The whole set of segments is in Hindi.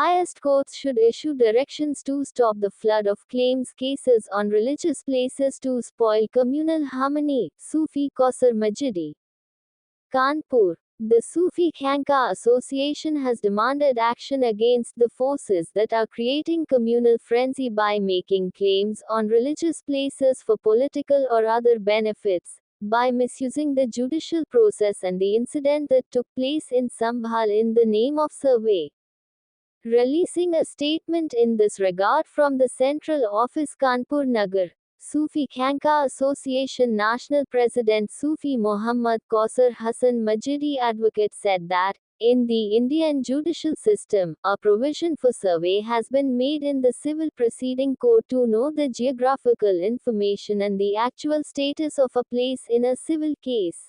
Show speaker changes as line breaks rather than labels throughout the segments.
highest courts should issue directions to stop the flood of claims cases on religious places to spoil communal harmony. Sufi Kausar Majidi, Kanpur. The Sufi Khanqa Association has demanded action against the forces that are creating communal frenzy by making claims on religious places for political or other benefits, by misusing the judicial process and the incident that took place in Sambhal in the name of survey. Releasing a statement in this regard from the Central Office Kanpur Nagar, Sufi Khanqa Association National President Sufi Muhammad Kausar Hassan Majidi Advocate said that, in the Indian judicial system, a provision for survey has been made in the Civil Proceeding Code to know the geographical information and the actual status of a place in a civil case.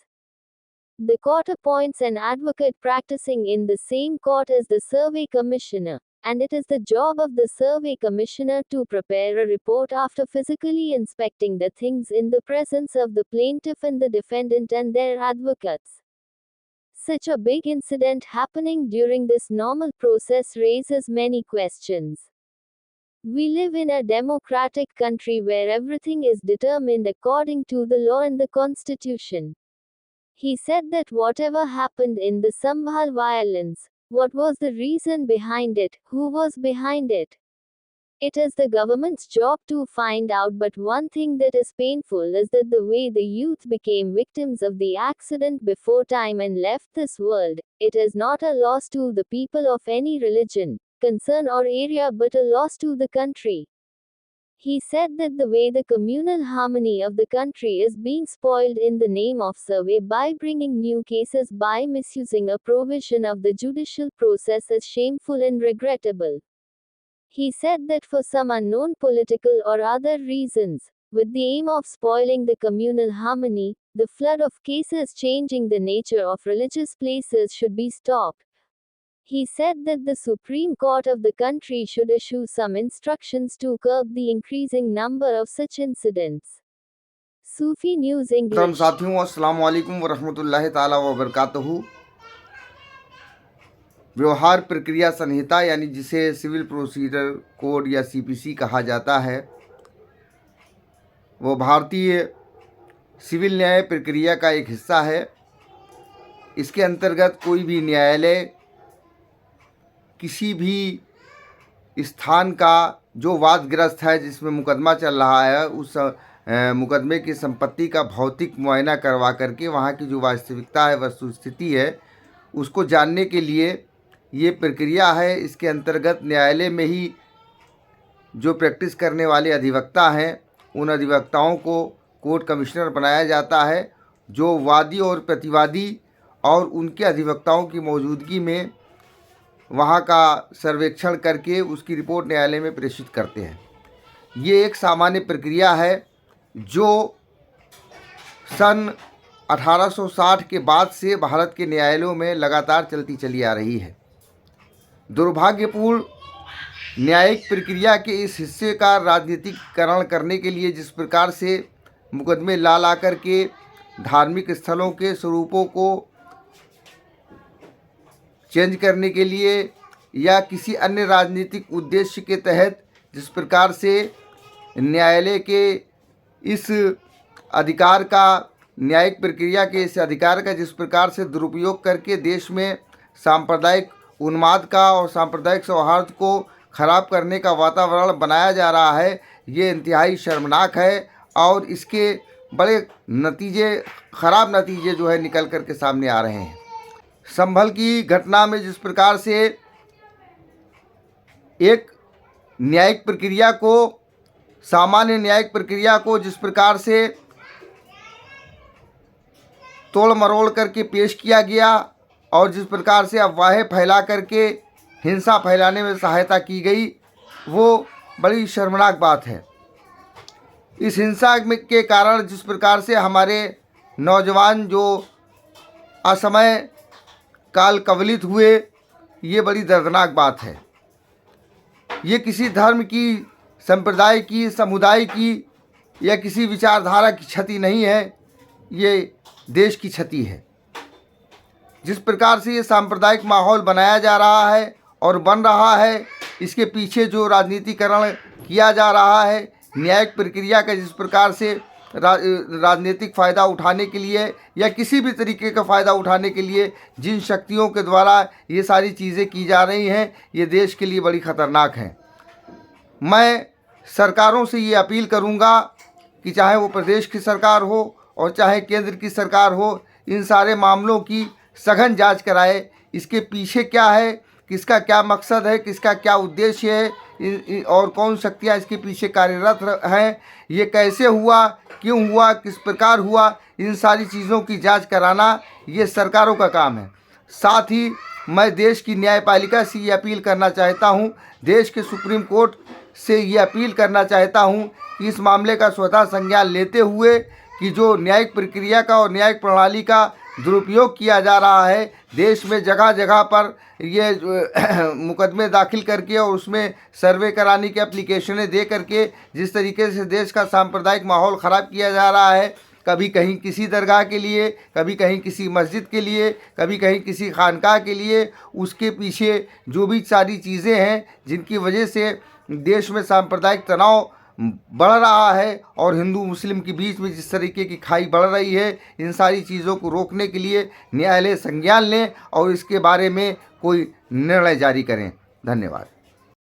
The court appoints an advocate practicing in the same court as the survey commissioner, and it is the job of the survey commissioner to prepare a report after physically inspecting the things in the presence of the plaintiff and the defendant and their advocates. Such a big incident happening during this normal process raises many questions. We live in a democratic country where everything is determined according to the law and the constitution. He said that whatever happened in the Sambhal violence, what was the reason behind it, who was behind it? It is the government's job to find out, but one thing that is painful is that the way the youth became victims of the accident before time and left this world, it is not a loss to the people of any religion, concern or area but a loss to the country. He said that the way the communal harmony of the country is being spoiled in the name of survey by bringing new cases by misusing a provision of the judicial process is shameful and regrettable. He said that for some unknown political or other reasons, with the aim of spoiling the communal harmony, the flood of cases changing the nature of religious places should be stopped. He said that the Supreme Court of the country should issue some instructions to curb the increasing number of such incidents. Sufi News English.
साथियों, अस्सलाम वालेकुम वरहमतुल्लाहि ताला वबरकातुहू। व्यवहार प्रक्रिया संहिता यानी जिसे सिविल प्रोसीजर कोड या सीपीसी कहा जाता है, वो भारतीय सिविल न्याय प्रक्रिया का एक हिस्सा है। इसके अंतर्गत कोई भी न्यायालय किसी भी स्थान का जो वादग्रस्त है, जिसमें मुकदमा चल रहा है, उस मुकदमे की संपत्ति का भौतिक मुआयना करवा करके वहाँ की जो वास्तविकता है, वस्तुस्थिति है, उसको जानने के लिए ये प्रक्रिया है। इसके अंतर्गत न्यायालय में ही जो प्रैक्टिस करने वाले अधिवक्ता हैं, उन अधिवक्ताओं को कोर्ट कमिश्नर बनाया जाता है, जो वादी और प्रतिवादी और उनके अधिवक्ताओं की मौजूदगी में वहाँ का सर्वेक्षण करके उसकी रिपोर्ट न्यायालय में प्रेषित करते हैं। ये एक सामान्य प्रक्रिया है जो सन 1860 के बाद से भारत के न्यायालयों में लगातार चलती चली आ रही है। दुर्भाग्यपूर्ण न्यायिक प्रक्रिया के इस हिस्से का राजनीतिकरण करने के लिए जिस प्रकार से मुकदमे ला कर के धार्मिक स्थलों के स्वरूपों को चेंज करने के लिए या किसी अन्य राजनीतिक उद्देश्य के तहत जिस प्रकार से न्यायालय के इस अधिकार का, न्यायिक प्रक्रिया के इस अधिकार का जिस प्रकार से दुरुपयोग करके देश में सांप्रदायिक उन्माद का और सांप्रदायिक सौहार्द को ख़राब करने का वातावरण बनाया जा रहा है, ये इंतहाई शर्मनाक है। और इसके बड़े नतीजे, ख़राब नतीजे जो है निकल कर के सामने आ रहे हैं। संभल की घटना में जिस प्रकार से एक न्यायिक प्रक्रिया को, सामान्य न्यायिक प्रक्रिया को जिस प्रकार से तोड़ मरोड़ करके पेश किया गया और जिस प्रकार से अफवाहें फैला करके हिंसा फैलाने में सहायता की गई, वो बड़ी शर्मनाक बात है। इस हिंसा के कारण जिस प्रकार से हमारे नौजवान जो असमय काल कवलित हुए, ये बड़ी दर्दनाक बात है। ये किसी धर्म की, संप्रदाय की, समुदाय की या किसी विचारधारा की क्षति नहीं है, ये देश की क्षति है। जिस प्रकार से ये सांप्रदायिक माहौल बनाया जा रहा है और बन रहा है, इसके पीछे जो राजनीतिकरण किया जा रहा है, न्यायिक प्रक्रिया का जिस प्रकार से राजनीतिक फ़ायदा उठाने के लिए या किसी भी तरीके का फ़ायदा उठाने के लिए जिन शक्तियों के द्वारा ये सारी चीज़ें की जा रही हैं, ये देश के लिए बड़ी ख़तरनाक हैं। मैं सरकारों से ये अपील करूँगा कि चाहे वो प्रदेश की सरकार हो और चाहे केंद्र की सरकार हो, इन सारे मामलों की सघन जांच कराए। इसके पीछे क्या है, किसका क्या मकसद है, किसका क्या उद्देश्य है और कौन शक्तियाँ इसके पीछे कार्यरत हैं, ये कैसे हुआ, क्यों हुआ, किस प्रकार हुआ, इन सारी चीज़ों की जांच कराना ये सरकारों का काम है। साथ ही मैं देश की न्यायपालिका से ये अपील करना चाहता हूँ, देश के सुप्रीम कोर्ट से ये अपील करना चाहता हूँ कि इस मामले का स्वतः संज्ञान लेते हुए कि जो न्यायिक प्रक्रिया का और न्यायिक प्रणाली का दुरुपयोग किया जा रहा है, देश में जगह जगह पर ये मुकदमे दाखिल करके और उसमें सर्वे कराने की एप्लीकेशनें दे करके जिस तरीके से देश का सांप्रदायिक माहौल ख़राब किया जा रहा है, कभी कहीं किसी दरगाह के लिए, कभी कहीं किसी मस्जिद के लिए, कभी कहीं किसी खानकाह के लिए, उसके पीछे जो भी सारी चीज़ें हैं जिनकी वजह से देश में सांप्रदायिक तनाव बढ़ रहा है और हिंदू मुस्लिम के बीच में जिस तरीके की खाई बढ़ रही है, इन सारी चीज़ों को रोकने के लिए न्यायालय संज्ञान लें और इसके बारे में कोई निर्णय जारी करें। धन्यवाद।